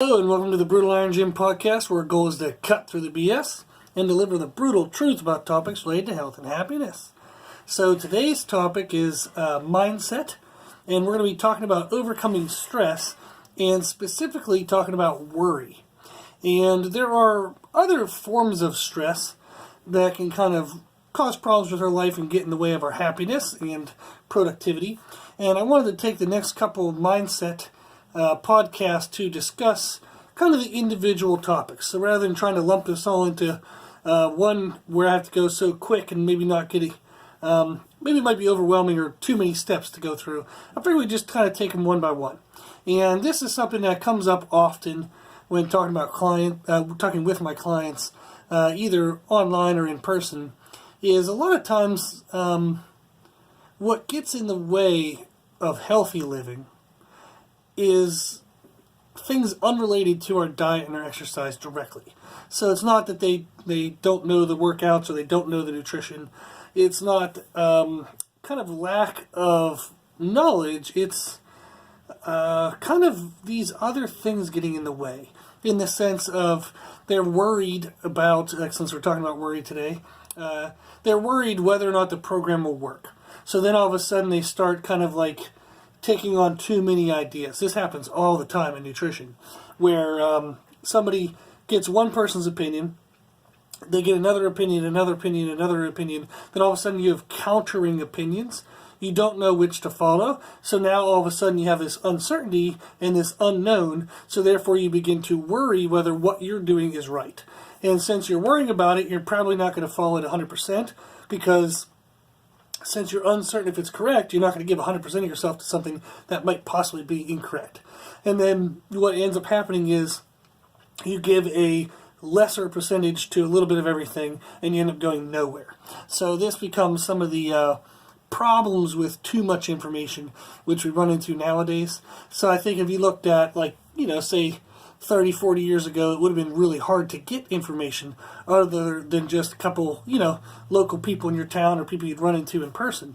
Hello and welcome to the Brutal Iron Gym podcast, where our goal is to cut through the BS and deliver the brutal truth about topics related to health and happiness. So today's topic is mindset, and we're going to be talking about overcoming stress and specifically talking about worry. And there are other forms of stress that can kind of cause problems with our life and get in the way of our happiness and productivity. And I wanted to take the next couple of mindset podcast to discuss kind of the individual topics. So rather than trying to lump this all into one where I have to go so quick and maybe not getting, maybe it might be overwhelming or too many steps to go through, I figured we just kind of take them one by one. And this is something that comes up often when talking about talking with my clients, either online or in person, is a lot of times what gets in the way of healthy living is things unrelated to our diet and our exercise directly. So it's not that they don't know the workouts or they don't know the nutrition. It's not kind of lack of knowledge. It's kind of these other things getting in the way, in the sense of they're worried about, since we're talking about worry today, they're worried whether or not the program will work. So then all of a sudden they start kind of like taking on too many ideas. This happens all the time in nutrition, where somebody gets one person's opinion, they get another opinion, another opinion, another opinion, then all of a sudden you have countering opinions. You don't know which to follow, so now all of a sudden you have this uncertainty and this unknown, so therefore you begin to worry whether what you're doing is right. And since you're worrying about it, you're probably not going to follow it 100%, because since you're uncertain if it's correct, you're not going to give 100% of yourself to something that might possibly be incorrect. And then what ends up happening is you give a lesser percentage to a little bit of everything, and you end up going nowhere. So this becomes some of the problems with too much information, which we run into nowadays. So I think if you looked at, like, say 30, 40 years ago, it would have been really hard to get information other than just a couple, local people in your town or people you'd run into in person.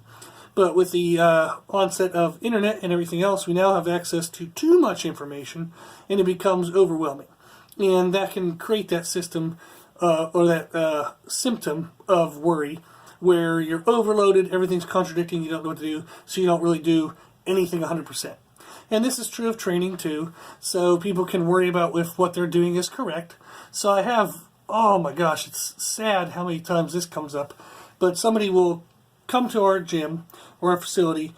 But with the onset of internet and everything else, we now have access to too much information, and it becomes overwhelming. And that can create that system or that symptom of worry, where you're overloaded, everything's contradicting, you don't know what to do, so you don't really do anything 100%. And this is true of training too, so people can worry about if what they're doing is correct. So I have, oh my gosh, it's sad how many times this comes up, but somebody will come to our gym or our facility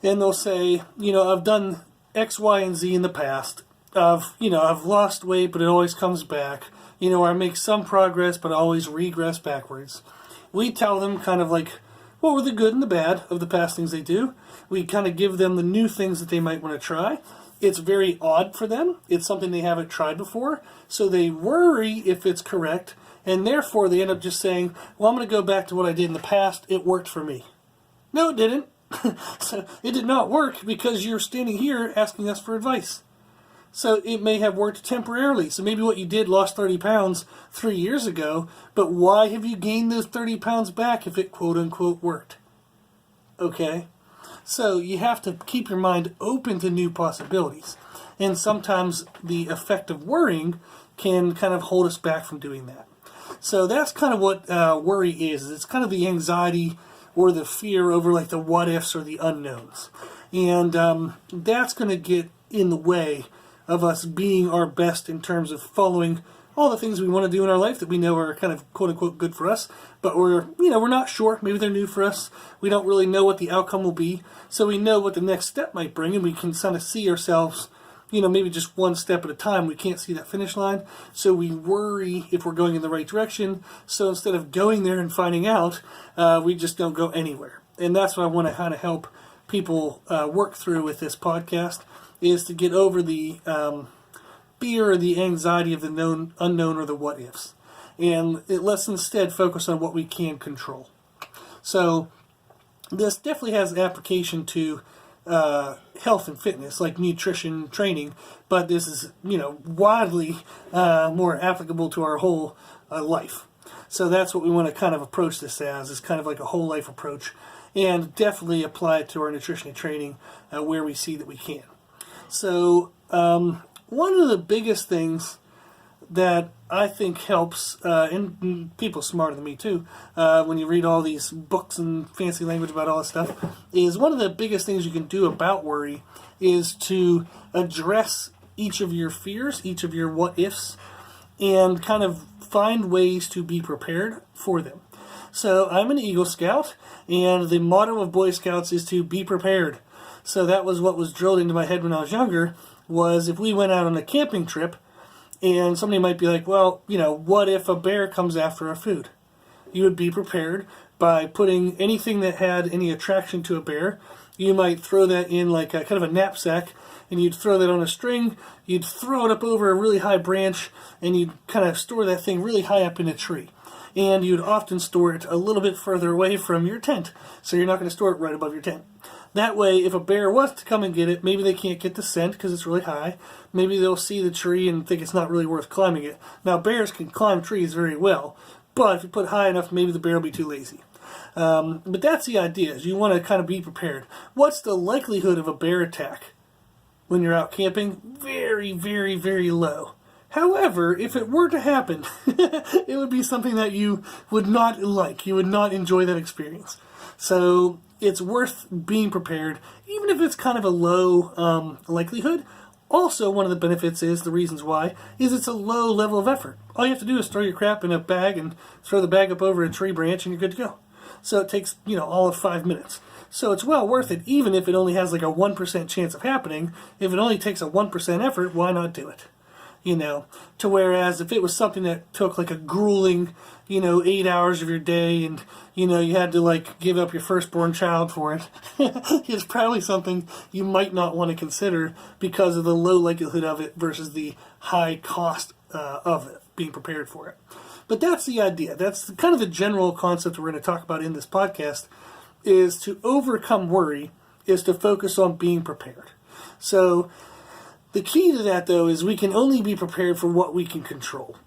and they'll say, I've done X, Y, and Z in the past. I've lost weight, but it always comes back. Or I make some progress, but I always regress backwards. We tell them kind of like what were the good and the bad of the past things they do. We kind of give them the new things that they might want to try. It's very odd for them. It's something they haven't tried before. So they worry if it's correct, and therefore they end up just saying, well, I'm going to go back to what I did in the past. It worked for me. No, it didn't. So it did not work because you're standing here asking us for advice. So it may have worked temporarily. So maybe what you did lost 30 pounds 3 years ago, but why have you gained those 30 pounds back if it quote-unquote worked? Okay? So you have to keep your mind open to new possibilities. And sometimes the effect of worrying can kind of hold us back from doing that. So that's kind of what worry is. It's kind of the anxiety or the fear over like the what-ifs or the unknowns. And that's going to get in the way of us being our best in terms of following all the things we want to do in our life that we know are kind of quote-unquote good for us, but we're not sure. Maybe they're new for us. We don't really know what the outcome will be, so we know what the next step might bring, and we can kind of see ourselves, maybe just one step at a time. We can't see that finish line, so we worry if we're going in the right direction. So instead of going there and finding out, we just don't go anywhere. And that's what I want to kind of help people work through with this podcast, is to get over the fear or the anxiety of the known, unknown, or the what-ifs. And let's instead focus on what we can control. So this definitely has application to health and fitness, like nutrition training, but this is, widely more applicable to our whole life. So that's what we want to kind of approach this as, is kind of like a whole life approach, and definitely apply it to our nutrition and training where we see that we can. So one of the biggest things that I think helps, and people smarter than me too, when you read all these books and fancy language about all this stuff, is one of the biggest things you can do about worry is to address each of your fears, each of your what-ifs, and kind of find ways to be prepared for them. So I'm an Eagle Scout, and the motto of Boy Scouts is to be prepared. So that was what was drilled into my head when I was younger, was if we went out on a camping trip, and somebody might be like, well, what if a bear comes after our food? You would be prepared by putting anything that had any attraction to a bear. You might throw that in like a kind of a knapsack, and you'd throw that on a string, you'd throw it up over a really high branch, and you'd kind of store that thing really high up in a tree. And you'd often store it a little bit further away from your tent, so you're not going to store it right above your tent. That way, if a bear was to come and get it, maybe they can't get the scent because it's really high. Maybe they'll see the tree and think it's not really worth climbing it. Now, bears can climb trees very well, but if you put it high enough, maybe the bear will be too lazy. But that's the idea, is you want to kind of be prepared. What's the likelihood of a bear attack when you're out camping? Very, very, very low. However, if it were to happen, it would be something that you would not like. You would not enjoy that experience. So it's worth being prepared, even if it's kind of a low likelihood. Also, one of the benefits is, the reasons why, is it's a low level of effort. All you have to do is throw your crap in a bag and throw the bag up over a tree branch and you're good to go. So it takes, all of 5 minutes. So it's well worth it, even if it only has like a 1% chance of happening. If it only takes a 1% effort, why not do it? To whereas if it was something that took like a grueling, 8 hours of your day and, you had to like give up your firstborn child for it, it's probably something you might not want to consider because of the low likelihood of it versus the high cost of it, being prepared for it. But that's the idea. That's kind of the general concept we're going to talk about in this podcast, is to overcome worry, is to focus on being prepared. So the key to that, though, is we can only be prepared for what we can control.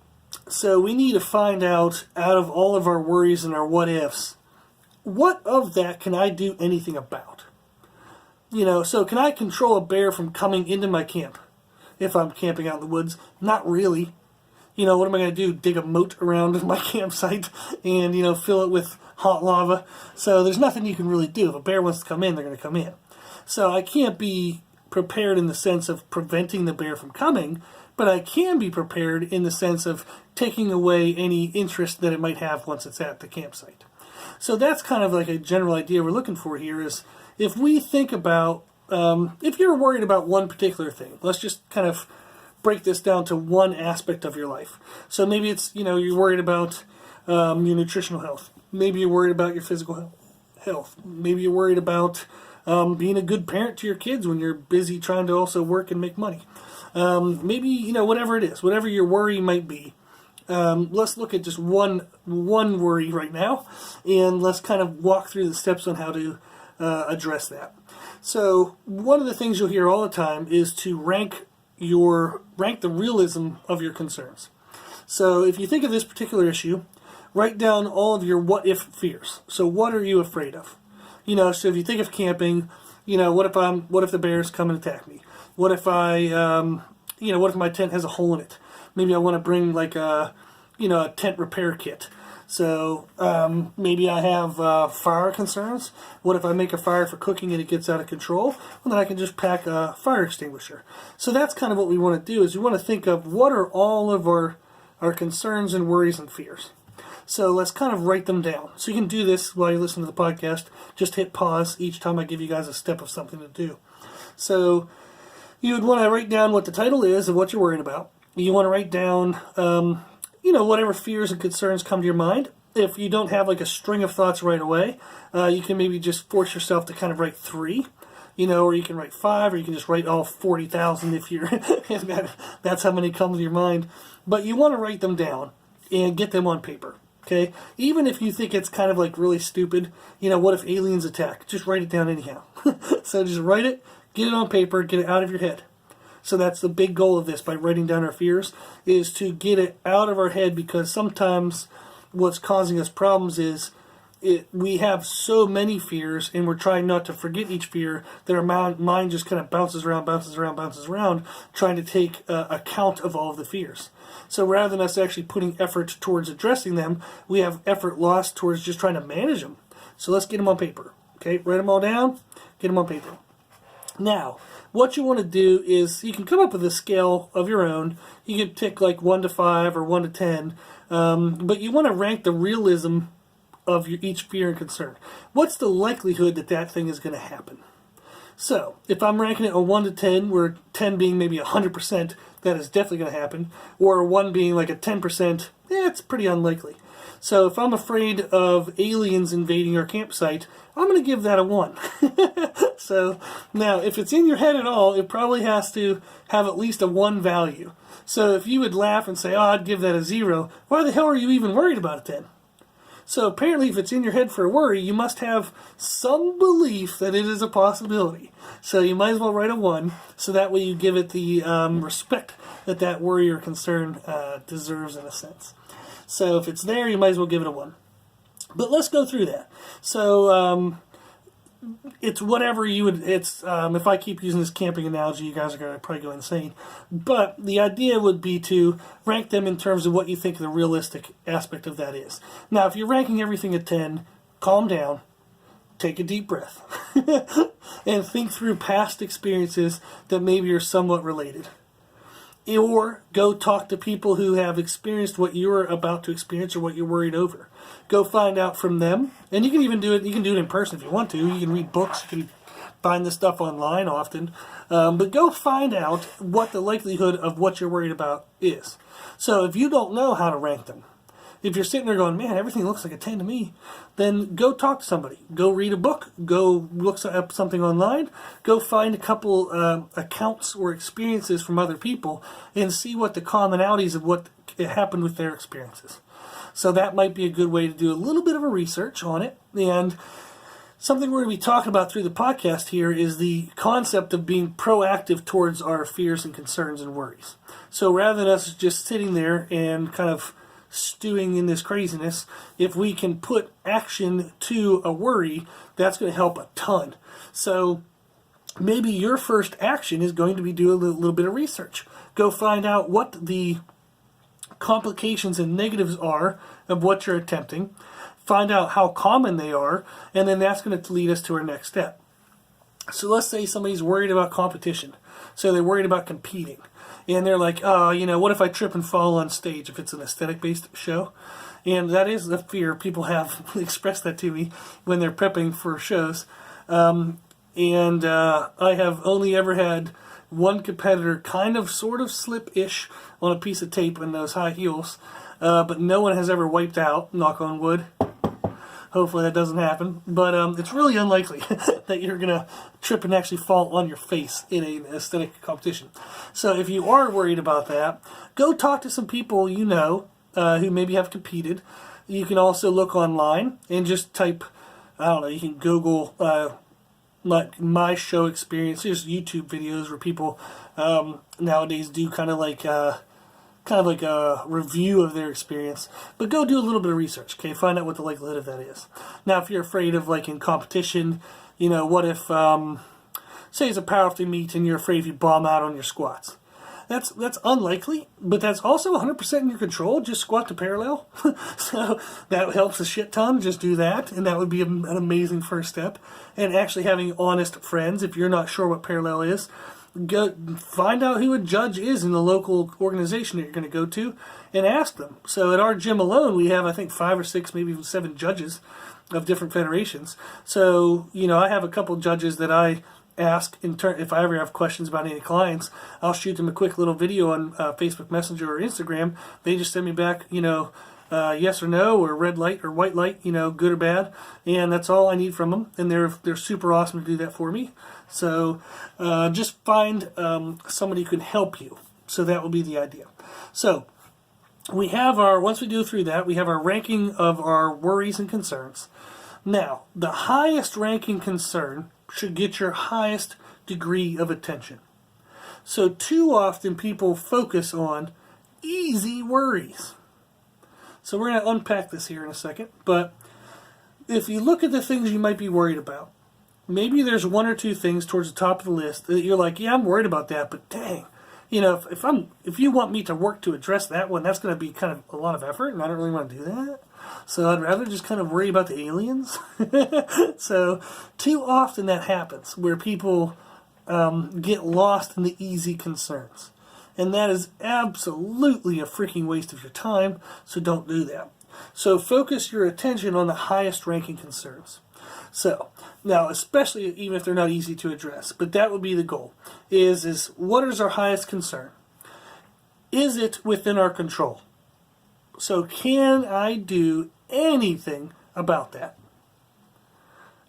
So we need to find out of all of our worries and our what-ifs, what of that can I do anything about? So can I control a bear from coming into my camp if I'm camping out in the woods? Not really. What am I going to do? Dig a moat around my campsite and, fill it with hot lava? So there's nothing you can really do. If a bear wants to come in, they're going to come in. So I can't be prepared in the sense of preventing the bear from coming, but I can be prepared in the sense of taking away any interest that it might have once it's at the campsite. So that's kind of like a general idea we're looking for here, is if we think about, if you're worried about one particular thing, let's just kind of break this down to one aspect of your life. So maybe it's, you're worried about your nutritional health. Maybe you're worried about your physical health. Maybe you're worried about being a good parent to your kids when you're busy trying to also work and make money. Maybe, whatever it is, whatever your worry might be. Let's look at just one worry right now, and let's kind of walk through the steps on how to address that. So one of the things you'll hear all the time is to rank the realism of your concerns. So if you think of this particular issue, write down all of your what-if fears. So what are you afraid of? So if you think of camping, what if the bears come and attack me? What if what if my tent has a hole in it? Maybe I want to bring like a tent repair kit. So maybe I have fire concerns. What if I make a fire for cooking and it gets out of control? Well, then I can just pack a fire extinguisher. So that's kind of what we want to do, is we want to think of what are all of our concerns and worries and fears. So let's kind of write them down. So you can do this while you listen to the podcast. Just hit pause each time I give you guys a step of something to do. So you would want to write down what the title is of what you're worried about. You want to write down, whatever fears and concerns come to your mind. If you don't have like a string of thoughts right away, you can maybe just force yourself to kind of write 3, or you can write 5, or you can just write all 40,000 if you're, that's how many come to your mind. But you want to write them down and get them on paper. Okay, even if you think it's kind of like really stupid, what if aliens attack? Just write it down anyhow. So just write it, get it on paper, get it out of your head. So that's the big goal of this, by writing down our fears, is to get it out of our head, because sometimes what's causing us problems is we have so many fears, and we're trying not to forget each fear, that our mind just kind of bounces around, trying to take account of all of the fears. So rather than us actually putting effort towards addressing them, we have effort lost towards just trying to manage them. So let's get them on paper. Okay, write them all down, get them on paper. Now, what you want to do is you can come up with a scale of your own. You can pick like 1 to 5 or 1 to 10, but you want to rank the realism of each fear and concern. What's the likelihood that that thing is going to happen? So, if I'm ranking it on 1 to 10, where 10 being maybe 100%, that is definitely going to happen, or 1 being like a 10%, it's pretty unlikely. So if I'm afraid of aliens invading our campsite, I'm going to give that a 1. So now, if it's in your head at all, it probably has to have at least a 1 value. So if you would laugh and say, I'd give that a 0, why the hell are you even worried about it then? So apparently, if it's in your head for a worry, you must have some belief that it is a possibility. So you might as well write a 1, so that way you give it the respect that that worry or concern deserves in a sense. So if it's there, you might as well give it a 1. But let's go through that. So it's whatever you would, if I keep using this camping analogy, you guys are going to probably go insane. But the idea would be to rank them in terms of what you think the realistic aspect of that is. Now, if you're ranking everything at 10, calm down, take a deep breath, and think through past experiences that maybe are somewhat related. Or go talk to people who have experienced what you're about to experience or what you're worried over. Go find out from them. And you can even do it, you can do it in person if you want to. You can read books, you can find this stuff online often. But go find out what the likelihood of what you're worried about is. So if you don't know how to rank them, if you're sitting there going, man, everything looks like a 10 to me, then go talk to somebody. Go read a book. Go look up something online. Go find a couple accounts or experiences from other people and see what the commonalities of what happened with their experiences. So that might be a good way to do a little bit of a research on it. And something we're going to be talking about through the podcast here is the concept of being proactive towards our fears and concerns and worries. So rather than us just sitting there and kind of stewing in this craziness, if we can put action to a worry, that's going to help a ton. So maybe your first action is going to be do a little bit of research. Go find out what the complications and negatives are of what you're attempting. Find out how common they are, and then that's going to lead us to our next step. So let's say somebody's worried about competition. So they're worried about competing. And they're like, what if I trip and fall on stage if it's an aesthetic-based show? And that is the fear. People have expressed that to me when they're prepping for shows. I have only ever had one competitor kind of sort of slip-ish on a piece of tape in those high heels. But no one has ever wiped out, knock on wood. Hopefully that doesn't happen. But it's really unlikely that you're going to trip and actually fall on your face in an aesthetic competition. So if you are worried about that, go talk to some people you know who maybe have competed. You can also look online and just type, you can Google my show experience. There's YouTube videos where people nowadays do kind of like a review of their experience, but go do a little bit of research, okay? Find out what the likelihood of that is. Now, if you're afraid of, like, in competition, what if, say it's a powerlifting meet and you're afraid if you bomb out on your squats? That's unlikely, but that's also 100% in your control. Just squat to parallel. So that helps a shit ton. Just do that, and that would be an amazing first step. And actually having honest friends, if you're not sure what parallel is, go find out who a judge is in the local organization that you're going to go to and ask them. So at our gym alone, we have, I think, 5 or 6, maybe even 7 judges of different federations. So, I have a couple judges that I ask if I ever have questions about any clients. I'll shoot them a quick little video on Facebook Messenger or Instagram. They just send me back, yes or no, or red light or white light, good or bad, and that's all I need from them. And they're super awesome to do that for me. So just find somebody who can help you. So that will be the idea. So we have once we go through that, we have our ranking of our worries and concerns. Now, the highest ranking concern should get your highest degree of attention. So too often people focus on easy worries. So we're going to unpack this here in a second, but if you look at the things you might be worried about, maybe there's one or two things towards the top of the list that you're like, yeah, I'm worried about that, but dang, if you want me to work to address that one, that's going to be kind of a lot of effort, and I don't really want to do that. So I'd rather just kind of worry about the aliens. So too often that happens, where people get lost in the easy concerns. And that is absolutely a freaking waste of your time, so don't do that. So focus your attention on the highest ranking concerns. So, now, especially even if they're not easy to address, but that would be the goal, is what is our highest concern? Is it within our control? So can I do anything about that?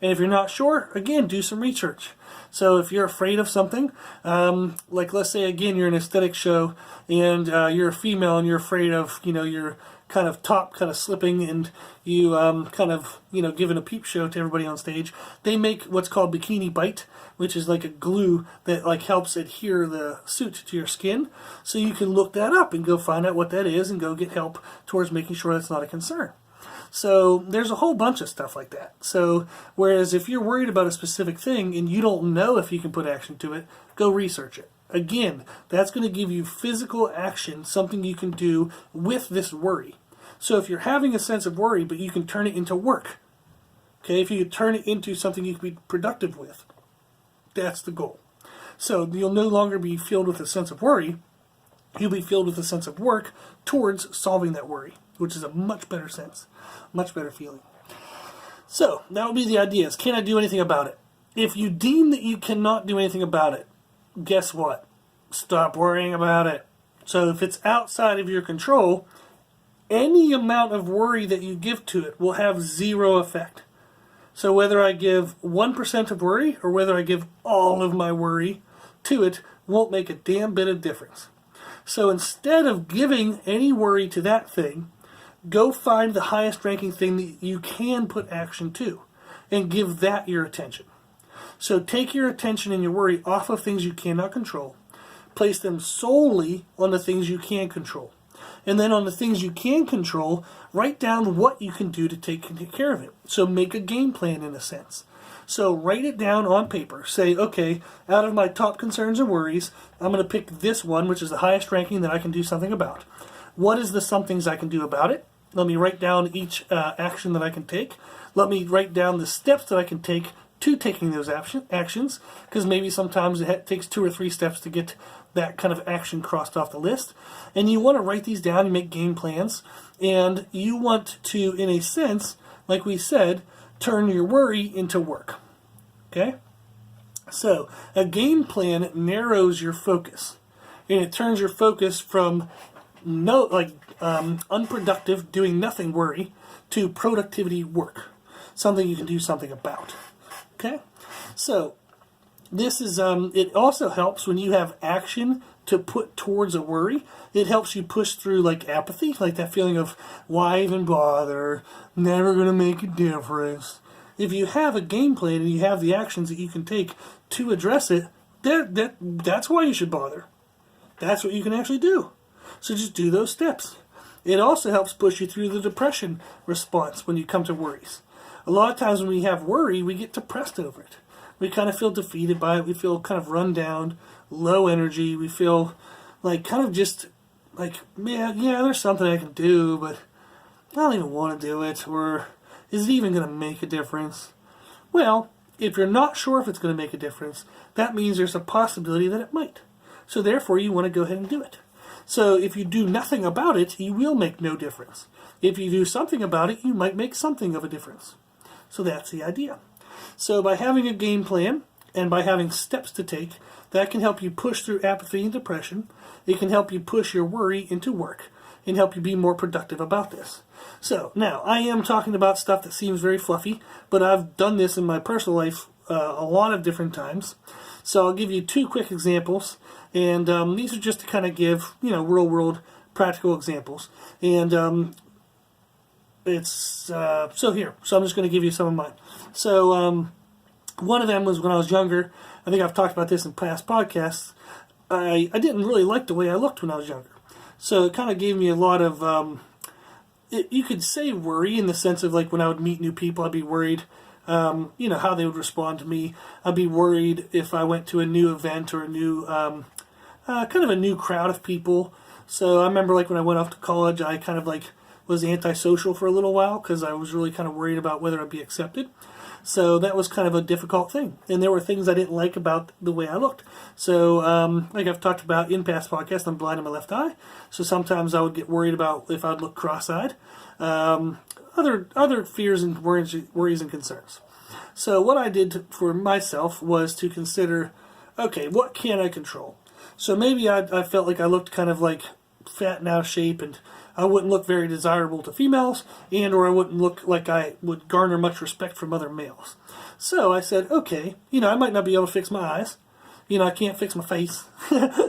And if you're not sure, again, do some research. So if you're afraid of something, like let's say, again, you're in an aesthetic show and you're a female and you're afraid of, your kind of top kind of slipping and you kind of, giving a peep show to everybody on stage, they make what's called bikini bite, which is like a glue that like helps adhere the suit to your skin. So you can look that up and go find out what that is and go get help towards making sure that's not a concern. So there's a whole bunch of stuff like that. So whereas if you're worried about a specific thing and you don't know if you can put action to it, go research it. Again, that's going to give you physical action, something you can do with this worry. So if you're having a sense of worry, but you can turn it into work, okay, if you can turn it into something you can be productive with, that's the goal. So you'll no longer be filled with a sense of worry, you'll be filled with a sense of work towards solving that worry, which is a much better sense, much better feeling. So that would be the ideas. Can I do anything about it? If you deem that you cannot do anything about it, guess what? Stop worrying about it. So if it's outside of your control, any amount of worry that you give to it will have zero effect. So whether I give 1% of worry or whether I give all of my worry to it won't make a damn bit of difference. So instead of giving any worry to that thing, go find the highest ranking thing that you can put action to and give that your attention. So take your attention and your worry off of things you cannot control, place them solely on the things you can control. And then on the things you can control, write down what you can do to take care of it. So make a game plan in a sense. So write it down on paper. Say, okay, out of my top concerns and worries, I'm going to pick this one, which is the highest ranking that I can do something about. What is the somethings I can do about it? Let me write down each action that I can take. Let me write down the steps that I can take to taking those actions, because maybe sometimes it takes 2 or 3 steps to get that kind of action crossed off the list. And you want to write these down and make game plans, and you want to, in a sense, like we said, turn your worry into work. Okay? So a game plan narrows your focus, and it turns your focus from unproductive, doing nothing worry to productivity work, something you can do something about. Okay? So this is it also helps when you have action to put towards a worry. It helps you push through like apathy, like that feeling of why even bother, never going to make a difference. If you have a game plan and you have the actions that you can take to address it, that's why you should bother. That's what you can actually do. So just do those steps. It also helps push you through the depression response when you come to worries. A lot of times when we have worry, we get depressed over it. We kind of feel defeated by it. We feel kind of run down, low energy. We feel like kind of just like, yeah, there's something I can do, but I don't even want to do it. Or is it even going to make a difference? Well, if you're not sure if it's going to make a difference, that means there's a possibility that it might. So therefore, you want to go ahead and do it. So if you do nothing about it, you will make no difference. If you do something about it, you might make something of a difference. So that's the idea. So by having a game plan and by having steps to take, that can help you push through apathy and depression. It can help you push your worry into work and help you be more productive about this. So now, I am talking about stuff that seems very fluffy, but I've done this in my personal life a lot of different times. So I'll give you 2 quick examples, and these are just to kind of give, real world practical examples. And it's so here. So I'm just going to give you some of mine. So one of them was when I was younger. I think I've talked about this in past podcasts. I didn't really like the way I looked when I was younger. So it kind of gave me a lot of you could say worry in the sense of like when I would meet new people, I'd be worried, how they would respond to me. I'd be worried if I went to a new event or a new, kind of a new crowd of people. So I remember like when I went off to college, I kind of like was antisocial for a little while because I was really kind of worried about whether I'd be accepted. So that was kind of a difficult thing. And there were things I didn't like about the way I looked. So like I've talked about in past podcasts, I'm blind in my left eye. So sometimes I would get worried about if I'd look cross-eyed. Other fears and worries and concerns. So what I did for myself was to consider, okay, what can I control? So maybe I felt like I looked kind of like fat and out of shape, and I wouldn't look very desirable to females, and or I wouldn't look like I would garner much respect from other males. So I said, okay, I might not be able to fix my eyes. I can't fix my face.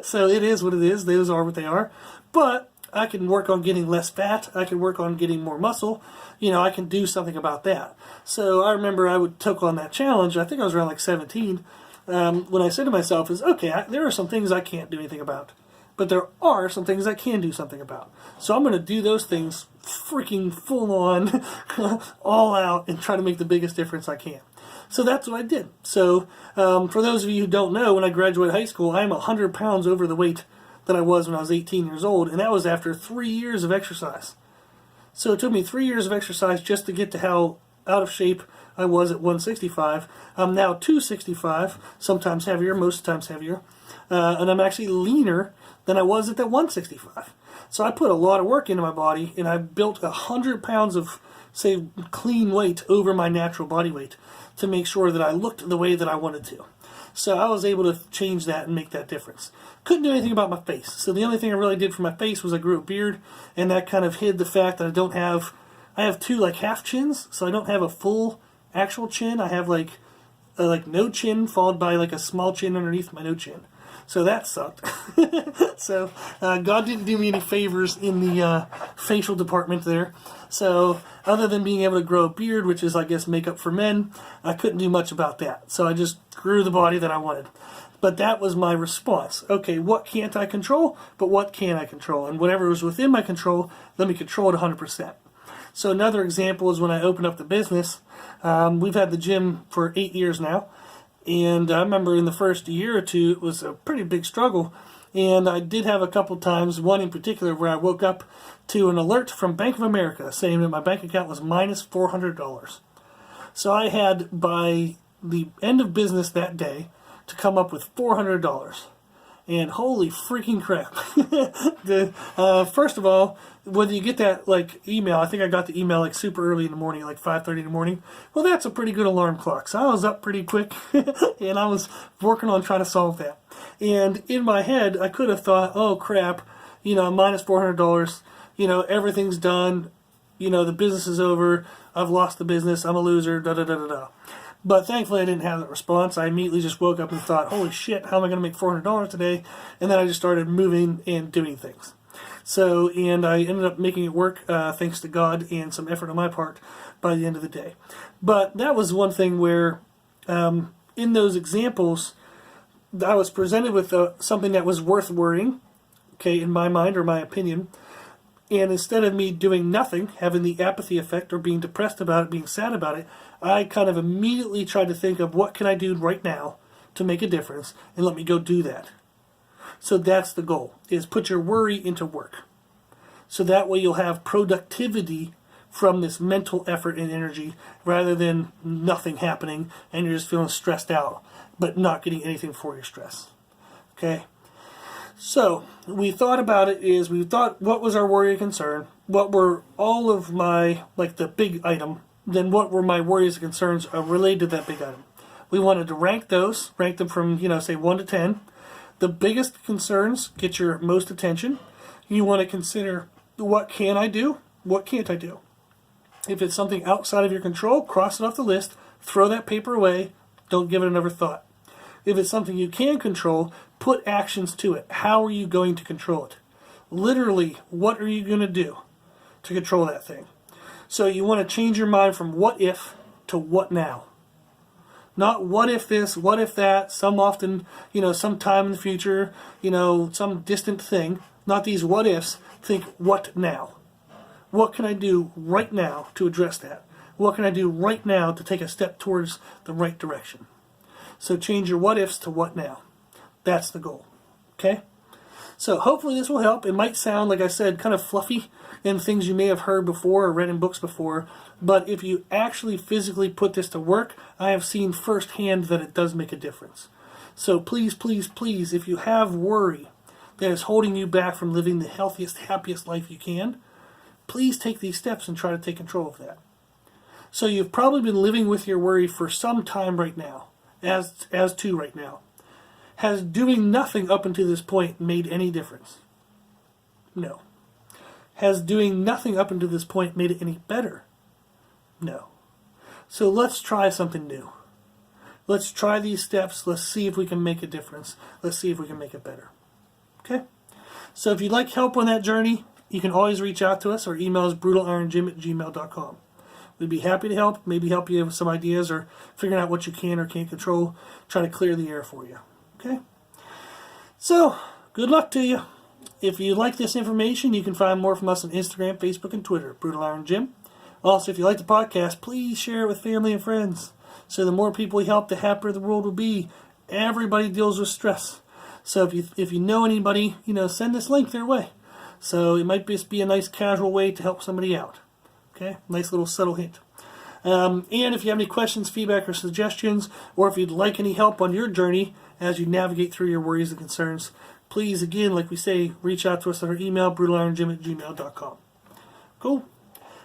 So it is what it is. Those are what they are. But I can work on getting less fat. I can work on getting more muscle. I can do something about that. So I remember I took on that challenge. I think I was around like 17. When I said to myself is, okay, there are some things I can't do anything about. But there are some things I can do something about. So I'm going to do those things freaking full on, all out, and try to make the biggest difference I can. So that's what I did. So for those of you who don't know, when I graduated high school, I'm 100 pounds over the weight that I was when I was 18 years old. And that was after 3 years of exercise. So it took me 3 years of exercise just to get to how out of shape I was at 165. I'm now 265, sometimes heavier, most times heavier. And I'm actually leaner than I was at that 165. So I put a lot of work into my body, and I built 100 pounds of, say, clean weight over my natural body weight to make sure that I looked the way that I wanted to. So I was able to change that and make that difference. Couldn't do anything about my face. So the only thing I really did for my face was I grew a beard, and that kind of hid the fact that I have two like half chins, so I don't have a full actual chin. I have like no chin followed by like a small chin underneath my no chin. So that sucked. So God didn't do me any favors in the facial department there. So other than being able to grow a beard, which is I guess makeup for men, I couldn't do much about that. So I just grew the body that I wanted. But that was my response. Okay, what can't I control? But what can I control? And whatever was within my control, let me control it 100%. So another example is when I opened up the business. We've had the gym for 8 years now. And I remember in the first year or two, it was a pretty big struggle. And I did have a couple times, one in particular, where I woke up to an alert from Bank of America saying that my bank account was minus $400. So I had, by the end of business that day, to come up with $400. And holy freaking crap. First of all, whether you get that like email, I think I got the email like super early in the morning, like 5:30 in the morning. Well, that's a pretty good alarm clock. So I was up pretty quick and I was working on trying to solve that. And in my head, I could have thought, oh crap, minus $400, everything's done, the business is over, I've lost the business, I'm a loser, da da da da da. But thankfully I didn't have that response. I immediately just woke up and thought, holy shit, how am I going to make $400 today? And then I just started moving and doing things. So, and I ended up making it work thanks to God and some effort on my part by the end of the day. But that was one thing where in those examples, I was presented with something that was worth worrying, okay, in my mind or my opinion. And instead of me doing nothing, having the apathy effect or being depressed about it, being sad about it, I kind of immediately tried to think of what can I do right now to make a difference, and let me go do that. So that's the goal, is put your worry into work. So that way you'll have productivity from this mental effort and energy rather than nothing happening and you're just feeling stressed out but not getting anything for your stress. Okay? So we thought about it is we thought what was our worry and concern, what were all of my, like the big item, then what were my worries and concerns related to that big item. We wanted to rank those, rank them from, say 1 to 10. The biggest concerns get your most attention. You want to consider what can I do, what can't I do. If it's something outside of your control, cross it off the list, throw that paper away, don't give it another thought. If it's something you can control, put actions to it. How are you going to control it? Literally, what are you going to do to control that thing? So you want to change your mind from what if to what now. Not what if this, what if that, some time in the future, some distant thing. Not these what ifs. Think what now. What can I do right now to address that? What can I do right now to take a step towards the right direction? So change your what ifs to what now. That's the goal. Okay? So hopefully this will help. It might sound, like I said, kind of fluffy and things you may have heard before or read in books before, but if you actually physically put this to work, I have seen firsthand that it does make a difference. So please, please, please, if you have worry that is holding you back from living the healthiest, happiest life you can, please take these steps and try to take control of that. So you've probably been living with your worry for some time right now, as to right now. Has doing nothing up until this point made any difference? No. Has doing nothing up until this point made it any better? No. So let's try something new. Let's try these steps. Let's see if we can make a difference. Let's see if we can make it better. Okay? So if you'd like help on that journey, you can always reach out to us. Our email is brutalironjim@gmail.com. We'd be happy to help, maybe help you with some ideas or figuring out what you can or can't control, try to clear the air for you. Okay? So, good luck to you. If you like this information, you can find more from us on Instagram, Facebook, and Twitter, Brutal Iron Jim. Also, if you like the podcast, please share it with family and friends. So the more people we help, the happier the world will be. Everybody deals with stress. So if you know anybody, send this link their way. So it might just be a nice casual way to help somebody out. Okay? Nice little subtle hint. And if you have any questions, feedback, or suggestions, or if you'd like any help on your journey as you navigate through your worries and concerns, please, again, like we say, reach out to us on our email, brutalironjim@gmail.com. Cool.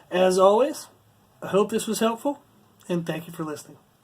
As always, I hope this was helpful, and thank you for listening.